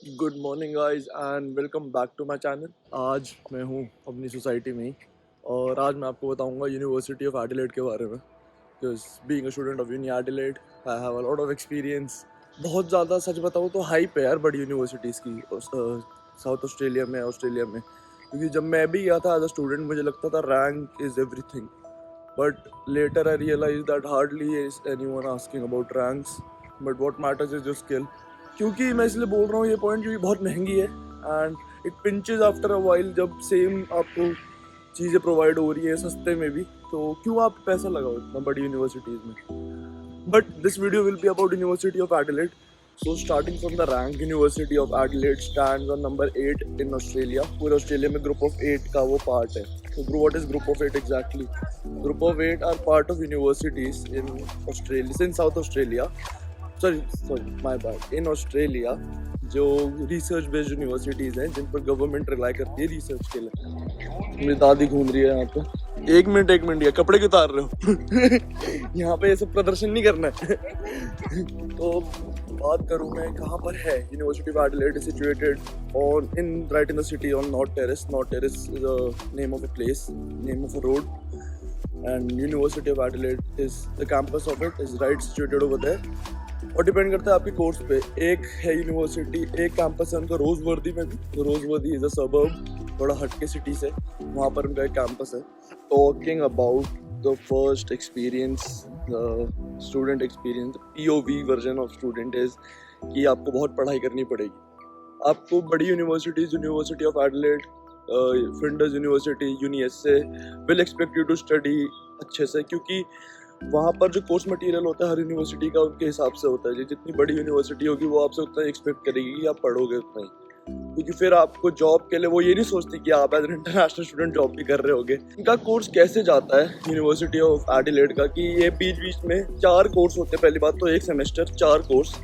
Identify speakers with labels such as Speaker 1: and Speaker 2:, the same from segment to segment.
Speaker 1: Good morning guys and welcome back to my channel. आज मैं हूँ अपनी सोसाइटी में ही और आज मैं आपको बताऊँगा यूनिवर्सिटी ऑफ एडिलेड के बारे में। Because being a student of uni Adelaide I have a lot of experience. बहुत ज़्यादा सच बताऊँ तो हाइप है यार बड़ी यूनिवर्सिटीज़ की साउथ ऑस्ट्रेलिया में क्योंकि जब मैं भी गया था एज अ स्टूडेंट मुझे लगता था rank is everything, but later I realize that hardly is anyone asking about ranks, but what matters is your skill. क्योंकि मैं इसलिए बोल रहा हूँ ये पॉइंट क्योंकि बहुत महंगी है and it pinches after a while. जब सेम आपको चीज़ें प्रोवाइड हो रही है सस्ते में भी, तो क्यों आप पैसा लगाओ इतना बड़ी यूनिवर्सिटीज़ में। But this video will be about university of Adelaide. So starting from the rank, university of Adelaide stands on number 8 in Australia. पूरे ऑस्ट्रेलिया में ग्रुप ऑफ 8 का वो पार्ट है। तो what is group of 8 exactly? Group of 8 are part of universities in Australia, in South Australia. Sorry, my bad. In Australia, जो research based universities हैं जिन पर government rely करती है रिसर्च के लिए। मेरी दादी घूम रही है यहाँ पे। एक मिनट या कपड़े क्यों उतार रहे हो? यहाँ पे ये सब प्रदर्शन नहीं करना है। तो बात करूँ मैं कहाँ पर है। University of Adelaide is situated on in right in the city on north terrace. North terrace is a name of a place, name of a road, and University of Adelaide is the campus of it is right situated over there। और depend करता है आपके course पे। एक है university, एक campus है उनका रोजवर्दी में भी। रोजवर्दी इज अ सबर्ब, थोड़ा हट के सिटी से, वहाँ पर उनका एक कैंपस है। Talking about the first experience, student experience, POV version of student is कि आपको बहुत पढ़ाई करनी पड़ेगी। आपको बड़ी universities, university of Adelaide, Flinders university, UniSA will expect you to study अच्छे से, क्योंकि वहाँ पर जो कोर्स मटेरियल होता है हर यूनिवर्सिटी का उनके हिसाब से होता है। जितनी बड़ी यूनिवर्सिटी होगी वो आपसे उतना एक्सपेक्ट करेगी कि आप पढ़ोगे उतना ही, क्योंकि फिर आपको जॉब के लिए वो ये नहीं सोचती कि आप as an international student job भी कर रहे होगे। इनका कोर्स कैसे जाता है यूनिवर्सिटी ऑफ एडिलेड का कि ये बीच बीच में 4 कोर्स होते हैं। पहली बात तो एक सेमेस्टर 4 कोर्स,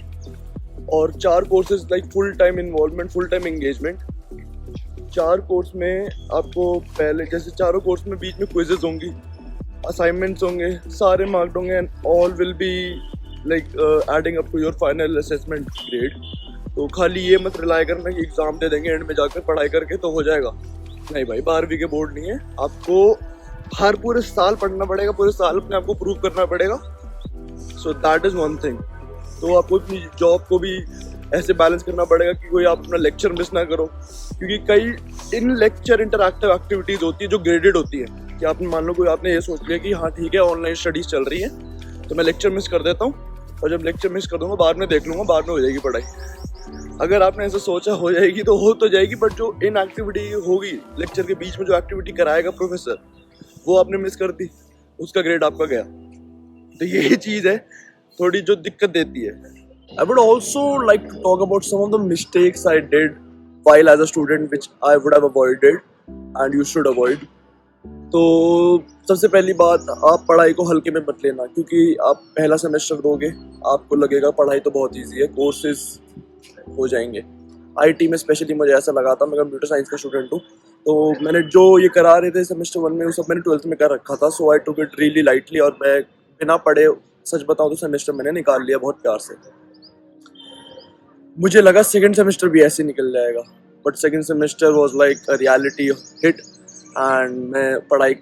Speaker 1: और 4 courses like full time involvement, full time engagement. 4 course में आपको पहले जैसे चारों कोर्स में बीच में क्विजेज होंगी, असाइनमेंट्स होंगे, सारे मार्क्ड होंगे and all will be like adding up to your final assessment grade. तो खाली ये मत रिलाई करना कि एग्जाम दे देंगे एंड में जाकर पढ़ाई करके तो हो जाएगा। नहीं भाई, 12वीं के बोर्ड नहीं है। आपको हर पूरे साल पढ़ना पड़ेगा, पूरे साल अपने आपको प्रूव करना पड़ेगा। So that is one thing. तो आपको अपनी जॉब को भी ऐसे बैलेंस करना पड़ेगा कि कोई आप अपना लेक्चर मिस ना करो, क्योंकि कई इन लेक्चर इंटरैक्टिव एक्टिविटीज़ होती है जो ग्रेडेड होती है। कि आपने मान लो कोई आपने ये सोच लिया कि हाँ ठीक है ऑनलाइन स्टडीज़ चल रही है तो मैं लेक्चर मिस कर देता हूँ, और जब लेक्चर मिस कर दूंगा बाद में देख लूँगा, बाद में हो जाएगी पढ़ाई। अगर आपने ऐसा सोचा हो जाएगी तो हो तो जाएगी, बट जो इन एक्टिविटी होगी लेक्चर के बीच में, जो एक्टिविटी कराएगा प्रोफेसर, वो आपने मिस कर दी, उसका ग्रेड आपका गया। तो यही चीज़ है थोड़ी जो दिक्कत देती है। I would also like to talk about some of the mistakes I did while as a student which I would have avoided and you should avoid। तो सबसे पहली बात, आप पढ़ाई को हल्के में मत लेना, क्योंकि आप पहला सेमेस्टर दोगे आपको लगेगा पढ़ाई तो बहुत इजी है, कोर्सेज हो जाएंगे। IT में स्पेशली मुझे ऐसा लगा था, मैं कंप्यूटर साइंस का स्टूडेंट हूँ, तो मैंने जो ये करा रहे थे सेमेस्टर 1 में वो सब मैंने 12th में कर रखा था। सो आई टुक इट रियली लाइटली, और मैं बिना पढ़े सच बताऊँ तो सेमेस्टर मैंने निकाल लिया बहुत प्यार से। मुझे लगा सेकंड सेमेस्टर भी ऐसे निकल जाएगा, but second semester was like a reality hit and मैं पढ़ाई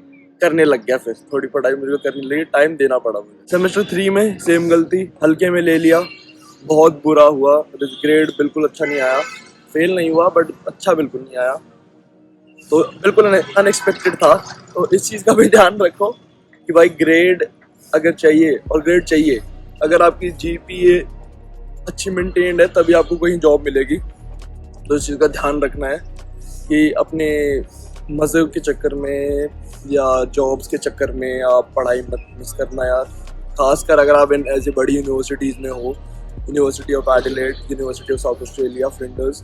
Speaker 1: करने लग गया। फिर थोड़ी पढ़ाई मुझे करने लगी, टाइम देना पड़ा मुझे। सेमेस्टर 3 में सेम गलती, हल्के में ले लिया, बहुत बुरा हुआ। ग्रेड बिल्कुल अच्छा नहीं आया, फेल नहीं हुआ बट अच्छा बिल्कुल नहीं आया, तो बिल्कुल अनएक्सपेक्टेड था। तो इस चीज़ का भी ध्यान रखो कि भाई ग्रेड अगर चाहिए, और ग्रेड चाहिए, अगर आपकी GPA अच्छी मेंटेन्ड है तभी आपको कहीं जॉब मिलेगी। तो इस चीज़ का ध्यान रखना है कि अपने मज़े के चक्कर में या जॉब्स के चक्कर में आप पढ़ाई मत मिस करना यार। खासकर अगर आप इन ऐसी बड़ी यूनिवर्सिटीज़ में हो, university of Adelaide, university of south Australia, Flinders.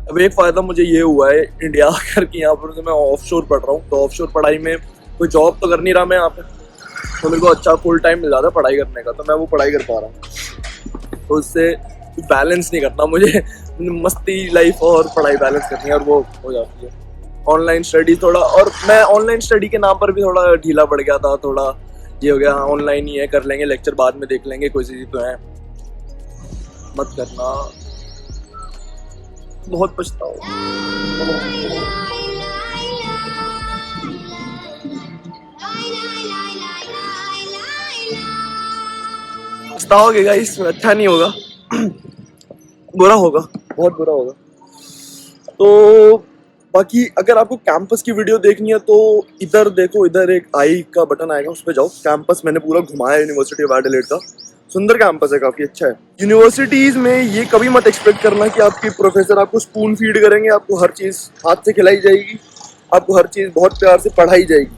Speaker 1: अब एक फ़ायदा मुझे ये हुआ है इंडिया आकर कि यहाँ पर मैं ऑफशोर पढ़ रहा हूँ, तो ऑफशोर पढ़ाई में कोई जॉब तो कर नहीं रहा मैं यहाँ पर, तो मेरे को अच्छा फुल टाइम मिल जाता है पढ़ाई करने का, तो मैं वो पढ़ाई कर पा रहा हूँ। तो उससे बैलेंस नहीं करना मुझे, मस्ती लाइफ और पढ़ाई बैलेंस करनी है, और वो हो जाती है। ऑनलाइन स्टडी थोड़ा, और मैं ऑनलाइन स्टडी के नाम पर भी थोड़ा ढीला पड़ गया था, थोड़ा ये हो गया हाँ ऑनलाइन ही है, कर लेंगे, लेक्चर बाद में देख लेंगे, कोई चीज़ तो है, मत करना। बहुत पछताओगे। पछताओगे गाइस, अच्छा नहीं होगा, बुरा होगा, बहुत बुरा होगा। तो बाकी अगर आपको कैंपस की वीडियो देखनी है तो इधर देखो, इधर एक आई का बटन आएगा, उस पर जाओ। कैंपस मैंने पूरा घुमाया यूनिवर्सिटी ऑफ एडिलेड का, सुंदर कैंपस है, काफी अच्छा है। यूनिवर्सिटीज में ये कभी मत एक्सपेक्ट करना कि आपके प्रोफेसर आपको स्पून फीड करेंगे, आपको हर चीज हाथ से खिलाई जाएगी, आपको हर चीज बहुत प्यार से पढ़ाई जाएगी।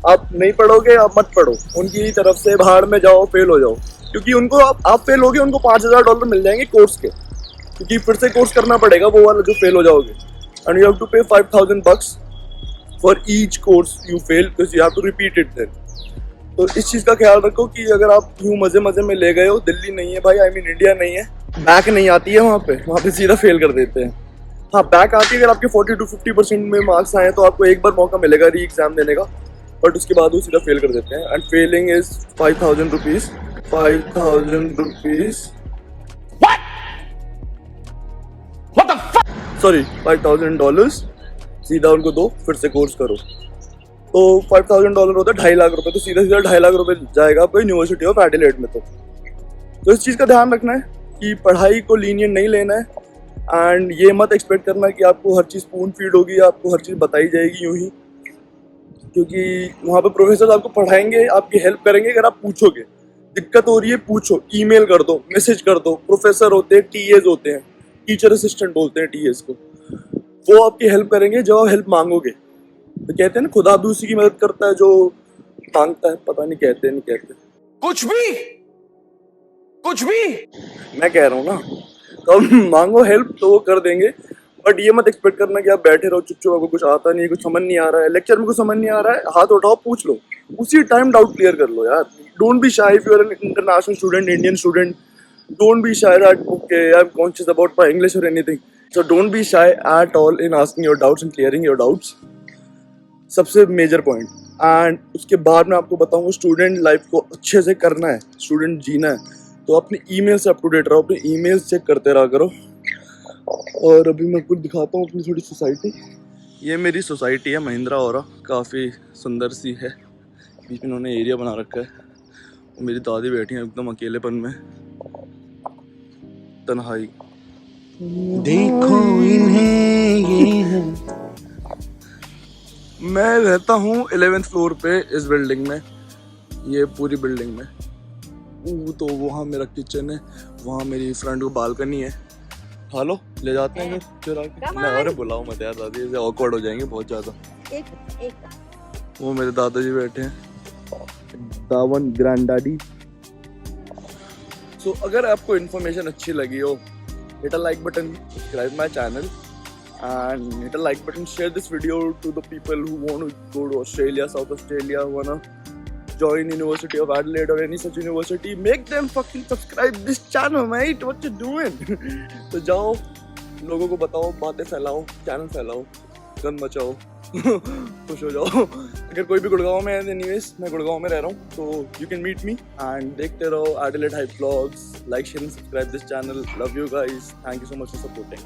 Speaker 1: आप नहीं पढ़ोगे, आप मत पढ़ो, उनकी तरफ से बाहर में जाओ, फेल हो जाओ, क्योंकि उनको आप फेल होगे, उनको $5000 मिल जाएंगे कोर्स के, क्योंकि फिर से कोर्स करना पड़ेगा वो वाला जो फेल हो जाओगे। And you have to pay $5000 for each course you fail, because you have to repeat it then. तो इस चीज़ का ख्याल रखो कि अगर आप यूँ मजे मजे में ले गए हो, दिल्ली नहीं है भाई, आई मीन इंडिया नहीं है, बैक नहीं आती है वहाँ पे सीधा फेल कर देते हैं। हाँ, बैक आती है अगर आपके 40 to 50% में मार्क्स आए तो आपको एक बार मौका मिलेगा री एग्जाम देने का, बट उसके बाद वो सीधा फेल कर देते हैं। एंड फेलिंग इज ₹5000, सॉरी $5000 सीधा उनको दो, फिर से कोर्स करो। तो $5000 होता है ₹2.5 लाख, तो सीधा सीधा ₹2.5 लाख जाएगा आपको यूनिवर्सिटी ऑफ एडिलेड में। तो इस चीज़ का ध्यान रखना है कि पढ़ाई को लीनियंट नहीं लेना है, एंड ये मत एक्सपेक्ट करना कि आपको हर चीज़ स्पून फीड होगी, आपको हर चीज़ बताई जाएगी यूं ही, क्योंकि वहाँ पे प्रोफेसर आपको पढ़ाएंगे, आपकी हेल्प करेंगे अगर आप पूछोगे। दिक्कत हो रही है, पूछो, ईमेल कर दो, मैसेज कर दो। प्रोफेसर होते हैं, टीएज होते हैं, टीचर असिस्टेंट बोलते हैं टीएज को, वो आपकी हेल्प करेंगे जब आप हेल्प मांगोगे। तो कहते हैं ना, खुदा भी उसी की मदद करता है जो मांगता है, पता नहीं कहते नहीं कहते, कुछ भी मैं कह रहा हूँ ना। तो मांगो हेल्प तो वो कर देंगे, बट ये मत एक्सपेक्ट करना कि आप बैठे रहो चुप, आपको कुछ आता नहीं है, कुछ समझ नहीं आ रहा है, लेक्चर में कुछ समझ नहीं आ रहा है, हाथ उठाओ, पूछ लो, उसी टाइम डाउट क्लियर कर लो यार। Don't be shy if you are an international student, Indian student, don't be shy that okay I am conscious about my English और anything. So don't be shy at all in asking your doubts and clearing your doubts, सबसे major point. And उसके बाद मैं आपको बताऊंगा, student life को अच्छे से करना है, स्टूडेंट जीना है, तो अपने ईमेल से अप टू डेट रहो, अपने ईमेल चेक करते रहा करो। और अभी मैं आपको दिखाता हूँ अपनी थोड़ी सोसाइटी। ये मेरी सोसाइटी है, महिंद्रा औरा, काफ़ी सुंदर सी है, बीच में इन्होंने एरिया बना रखा है। और मेरी दादी बैठी है एकदम अकेलेपन में, तन्हाई। देखो इन्हें ये मैं रहता हूँ 11th फ्लोर पे इस बिल्डिंग में, ये पूरी बिल्डिंग में। तो वहाँ मेरा किचन है, वहाँ मेरी फ्रंट को बालकनी है। हेलो, ले जाते हैं फिर आके। मैं अरे बुलाओ मत यार दादी, ऐसे ऑकवर्ड हो जाएंगे बहुत ज़्यादा। वो मेरे दादाजी बैठे हैं, दावन ग्रैंड डैडी। सो अगर आपको इन्फॉर्मेशन अच्छी लगी हो, hit a like button, subscribe my channel, and hit a like button, share this video to the people who want to go to Australia, South Australia, who wanna join University of Adelaide or any such university. Make them fucking subscribe this channel, mate. What you doing? तो जाओ, लोगों को बताओ, बातें फैलाओ, channel फैलाओ, गंद मचाओ, खुश हो जाओ। अगर कोई भी गुड़गांव में है, एनीवेज मैं गुड़गांव में रह रहा हूँ, तो you can meet me and देखते रहो Adelaide hype vlogs. Like, share and subscribe this channel. Love you guys, thank you so much for supporting.